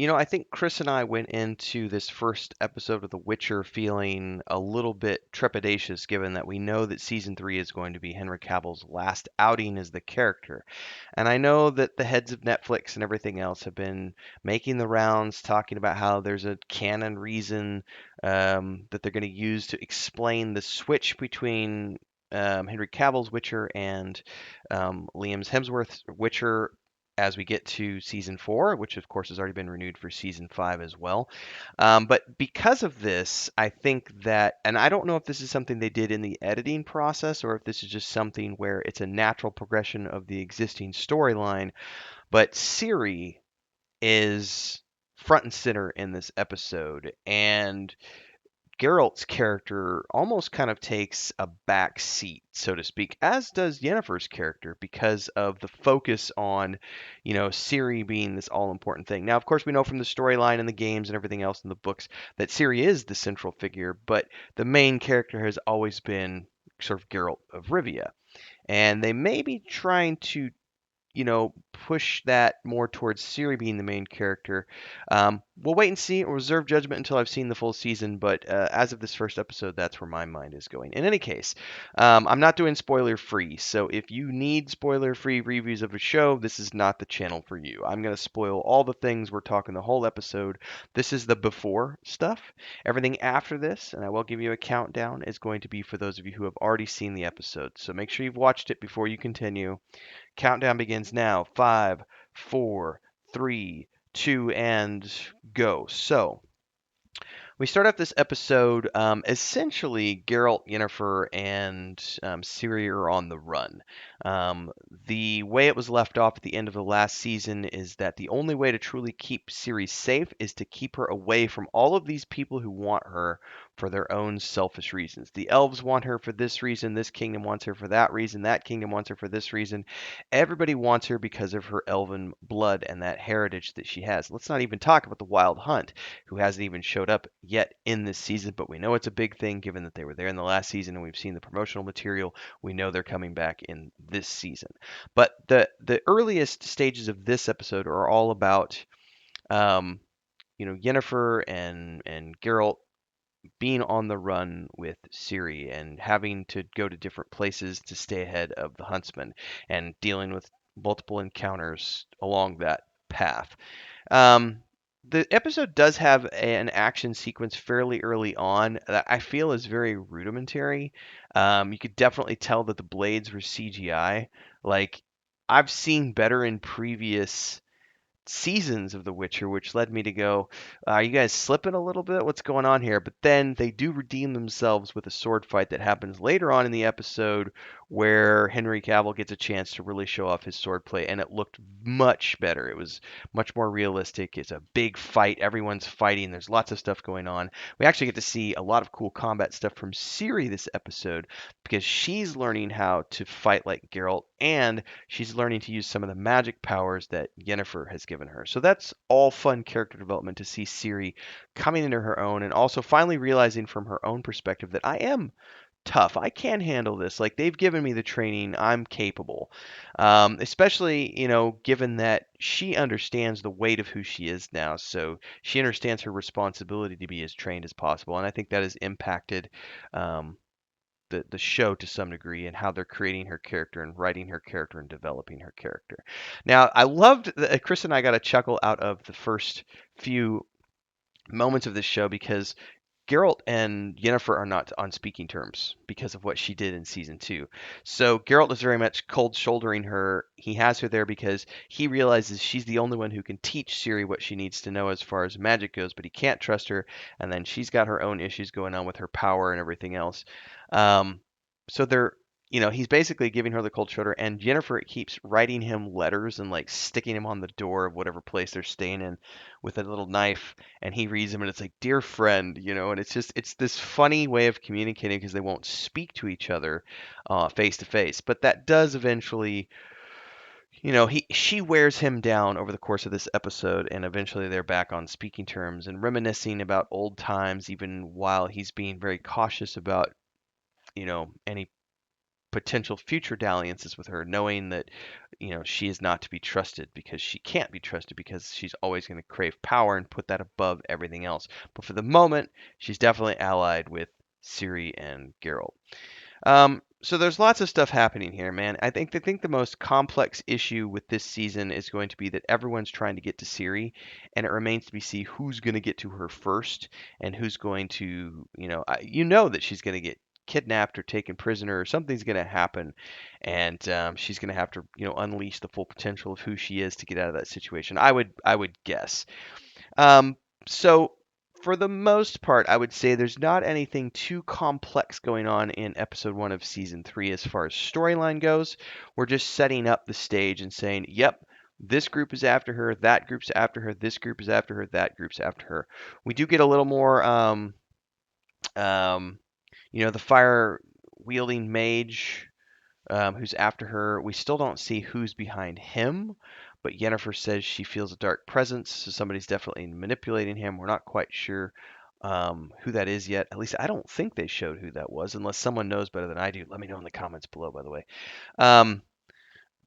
I think Chris and I went into this first episode of The Witcher feeling a little bit trepidatious, given that we know that season three is going to be Henry Cavill's last outing as the character. And I know that the heads of Netflix and everything else have been making the rounds, talking about how there's a canon reason that they're going to use to explain the switch between Henry Cavill's Witcher and Liam Hemsworth's Witcher as we get to season four, which of course has already been renewed for season five as well. But because of this, I think that, and I don't know if this is something they did in the editing process or if this is just something where it's a natural progression of the existing storyline, but Ciri is front and center in this episode. And Geralt's character almost kind of takes a back seat, so to speak, as does Yennefer's character, because of the focus on, Ciri being this all important thing. Now, of course, we know from the storyline and the games and everything else in the books that Ciri is the central figure, but the main character has always been sort of Geralt of Rivia. And they may be trying to push that more towards Ciri being the main character. We'll wait and see. We'll reserve judgment until I've seen the full season, but as of this first episode, that's where my mind is going. In any case, I'm not doing spoiler free, so if you need spoiler free reviews of a show, this is not the channel for you. I'm going to spoil all the things we're talking the whole episode. This is the before stuff. Everything after this, and I will give you a countdown, is going to be for those of you who have already seen the episode. So make sure you've watched it before you continue. Countdown begins now. Five, four, three, two, and go. So, we start off this episode. Essentially, Geralt, Yennefer, and Ciri are on the run. The way it was left off at the end of the last season is that the only way to truly keep Ciri safe is to keep her away from all of these people who want her for their own selfish reasons. The elves want her for this reason, this kingdom wants her for that reason, that kingdom wants her for this reason. Everybody wants her because of her elven blood and that heritage that she has. Let's not even talk about the Wild Hunt, who hasn't even showed up yet in this season, but we know it's a big thing given that they were there in the last season and we've seen the promotional material. We know they're coming back in this season. But the earliest stages of this episode are all about Yennefer and Geralt being on the run with Ciri and having to go to different places to stay ahead of the huntsman and dealing with multiple encounters along that path. Um, the episode does have an action sequence fairly early on that I feel is very rudimentary. You could definitely tell that the blades were CGI. Like, I've seen better in previous seasons of The Witcher, which led me to go, are you guys slipping a little bit? What's going on here? But then they do redeem themselves with a sword fight that happens later on in the episode where Henry Cavill gets a chance to really show off his swordplay, and it looked much better. It was much more realistic. It's a big fight. Everyone's fighting. There's lots of stuff going on. We actually get to see a lot of cool combat stuff from Ciri this episode because she's learning how to fight like Geralt, and she's learning to use some of the magic powers that Yennefer has given her. So that's all fun character development to see Ciri coming into her own and also finally realizing from her own perspective that I am tough. I can handle this. Like, they've given me the training. I'm capable. Especially, given that she understands the weight of who she is now. So she understands her responsibility to be as trained as possible. And I think that has impacted um, the show to some degree and how they're creating her character and writing her character and developing her character. Now, I loved that Chris and I got a chuckle out of the first few moments of this show because Geralt and Yennefer are not on speaking terms because of what she did in season two. So Geralt is very much cold shouldering her. He has her there because he realizes she's the only one who can teach Ciri what she needs to know as far as magic goes, but he can't trust her. And then she's got her own issues going on with her power and everything else. Um, so they're he's basically giving her the cold shoulder, and Jennifer keeps writing him letters and like sticking him on the door of whatever place they're staying in with a little knife, and he reads them and it's like, dear friend, and it's this funny way of communicating because they won't speak to each other face to face, but that does eventually, she wears him down over the course of this episode, and eventually they're back on speaking terms and reminiscing about old times, even while he's being very cautious about any potential future dalliances with her, knowing that, she is not to be trusted because she can't be trusted because she's always going to crave power and put that above everything else. But for the moment, she's definitely allied with Ciri and Geralt. So there's lots of stuff happening here, man. I think the most complex issue with this season is going to be that everyone's trying to get to Ciri, and it remains to be seen who's going to get to her first, and who's going to, that she's going to get kidnapped or taken prisoner, or something's going to happen, and she's going to have to, unleash the full potential of who she is to get out of that situation. I would guess. Um, so for the most part, I would say there's not anything too complex going on in episode 1 of season 3 as far as storyline goes. We're just setting up the stage and saying, yep, this group is after her, that group's after her, this group is after her, that group's after her. We do get a little more, um, the fire wielding mage who's after her. We still don't see who's behind him, but Yennefer says she feels a dark presence, so somebody's definitely manipulating him. We're not quite sure who that is yet. At least I don't think they showed who that was, unless someone knows better than I do. Let me know in the comments below, by the way. Um,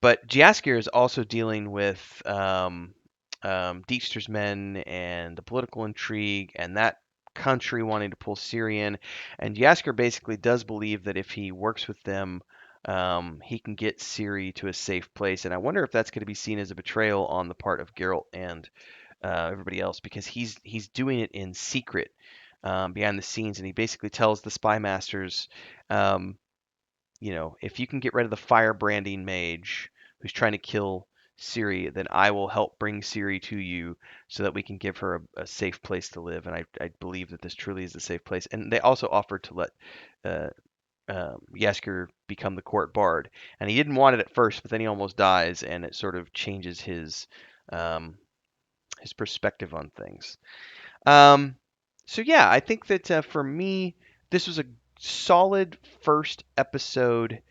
but Jaskier is also dealing with Dijkstra's men and the political intrigue and that country wanting to pull Ciri in. And Jaskier basically does believe that if he works with them, he can get Ciri to a safe place. And I wonder if that's going to be seen as a betrayal on the part of Geralt and everybody else, because he's doing it in secret behind the scenes, and he basically tells the spy masters, um, if you can get rid of the fire branding mage who's trying to kill Ciri, then I will help bring Ciri to you so that we can give her a safe place to live. And I believe that this truly is a safe place. And they also offered to let uh, Jaskier become the court bard. And he didn't want it at first, but then he almost dies, and it sort of changes his perspective on things. Um, so yeah, I think that for me, this was a solid first episode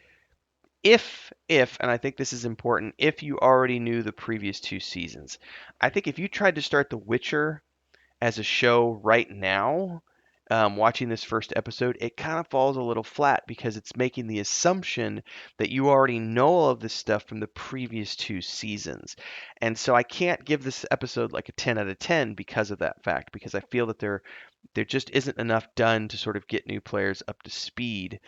if, and I think this is important, if you already knew the previous 2 seasons. I think if you tried to start The Witcher as a show right now, watching this first episode, it kind of falls a little flat because it's making the assumption that you already know all of this stuff from the previous 2 seasons. And so I can't give this episode like a 10 out of 10 because of that fact, because I feel that there just isn't enough done to sort of get new players up to speed,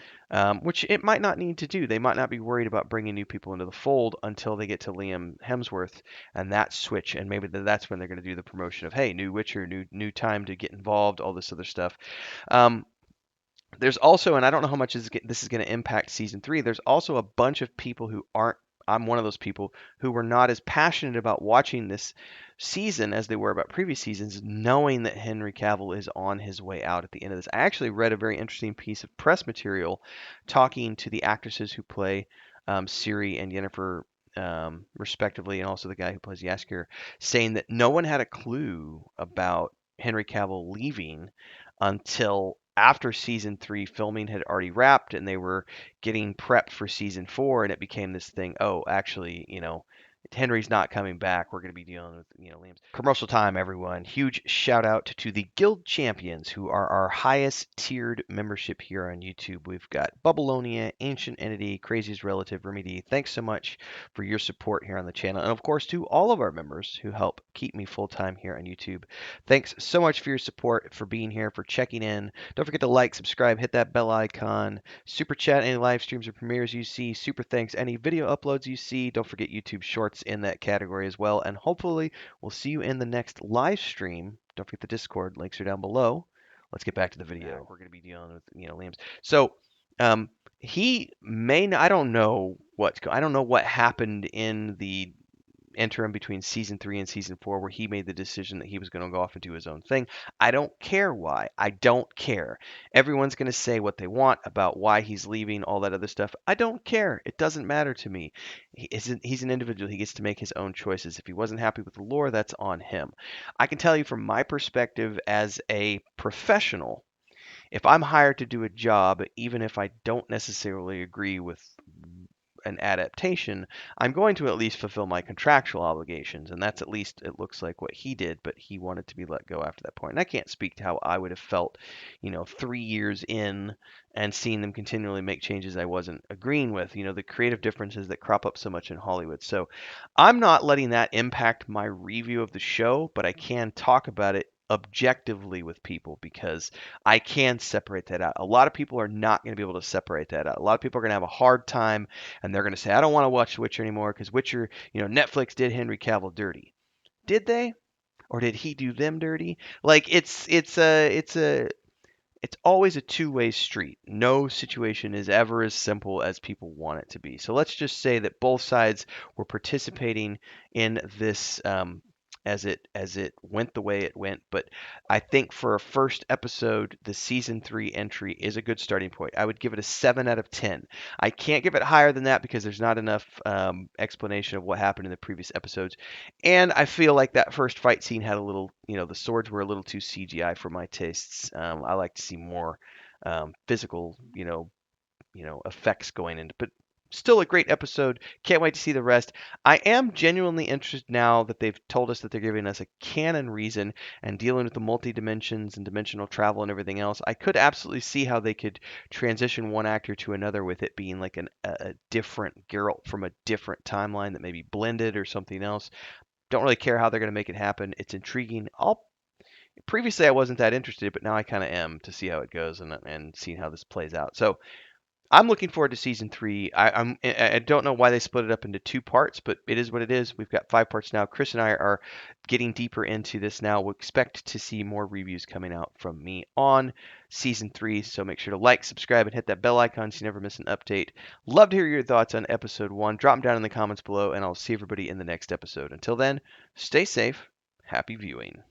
which it might not need to do. They might not be worried about bringing new people into the fold until they get to Liam Hemsworth and that switch, and maybe that's when they're going to do the promotion of, hey, new Witcher, new time to get involved, all this other stuff. Um, there's also, and I don't know how much this is going to impact season 3. There's also a bunch of people who aren't. I'm one of those people who were not as passionate about watching this season as they were about previous seasons, knowing that Henry Cavill is on his way out at the end of this. I actually read a very interesting piece of press material talking to the actresses who play Ciri and Yennefer, respectively, and also the guy who plays Jaskier, saying that no one had a clue about Henry Cavill leaving until after season 3 filming had already wrapped and they were getting prepped for season 4, and it became this thing. Oh, actually, Henry's not coming back. We're going to be dealing with, Liam's. Commercial time, everyone. Huge shout out to the Guild Champions, who are our highest tiered membership here on YouTube. We've got Bubbleonia, Ancient Entity, Crazy's Relative, Remedy. Thanks so much for your support here on the channel. And of course, to all of our members who help keep me full time here on YouTube. Thanks so much for your support, for being here, for checking in. Don't forget to like, subscribe, hit that bell icon, super chat any live streams or premieres you see, super thanks any video uploads you see. Don't forget YouTube Shorts in that category as well. And hopefully we'll see you in the next live stream. Don't forget the Discord. Links are down below. Let's get back to the video. We're going to be dealing with, Liam's. So, he may not, I don't know what happened in the interim between season 3 and season 4 where he made the decision that he was going to go off and do his own thing. I don't care why. I don't care. Everyone's going to say what they want about why he's leaving, all that other stuff. I don't care. It doesn't matter to me. He's an individual. He gets to make his own choices. If he wasn't happy with the lore, that's on him. I can tell you from my perspective as a professional, if I'm hired to do a job, even if I don't necessarily agree with an adaptation, I'm going to at least fulfill my contractual obligations, and that's at least it looks like what he did. But he wanted to be let go after that point, and I can't speak to how I would have felt, 3 years in and seeing them continually make changes I wasn't agreeing with. The creative differences that crop up so much in Hollywood. So I'm not letting that impact my review of the show, but I can talk about it objectively with people because I can separate that out. A lot of people are not going to be able to separate that out. A lot of people are going to have a hard time and they're going to say, I don't want to watch Witcher anymore because Witcher, Netflix did Henry Cavill dirty. Did they? Or did he do them dirty? Like it's always a two-way street. No situation is ever as simple as people want it to be. So let's just say that both sides were participating in this as it went the way it went. But I think for a first episode, the season 3 entry is a good starting point. I would give it a 7 out of 10. I can't give it higher than that because there's not enough explanation of what happened in the previous episodes, and I feel like that first fight scene had a little, the swords were a little too CGI for my tastes. I like to see more physical, effects going into. But still a great episode. Can't wait to see the rest. I am genuinely interested now that they've told us that they're giving us a canon reason and dealing with the multi dimensions and dimensional travel and everything else. I could absolutely see how they could transition one actor to another with it being like a different Geralt from a different timeline that maybe blended or something else. Don't really care how they're going to make it happen. It's intriguing. I'll Previously I wasn't that interested, but now I kind of am to see how it goes and seeing how this plays out. So I'm looking forward to season 3. I don't know why they split it up into 2 parts, but it is what it is. We've got 5 parts now. Chris and I are getting deeper into this now. We'll expect to see more reviews coming out from me on season 3. So make sure to like, subscribe, and hit that bell icon so you never miss an update. Love to hear your thoughts on episode 1. Drop them down in the comments below, and I'll see everybody in the next episode. Until then, stay safe. Happy viewing.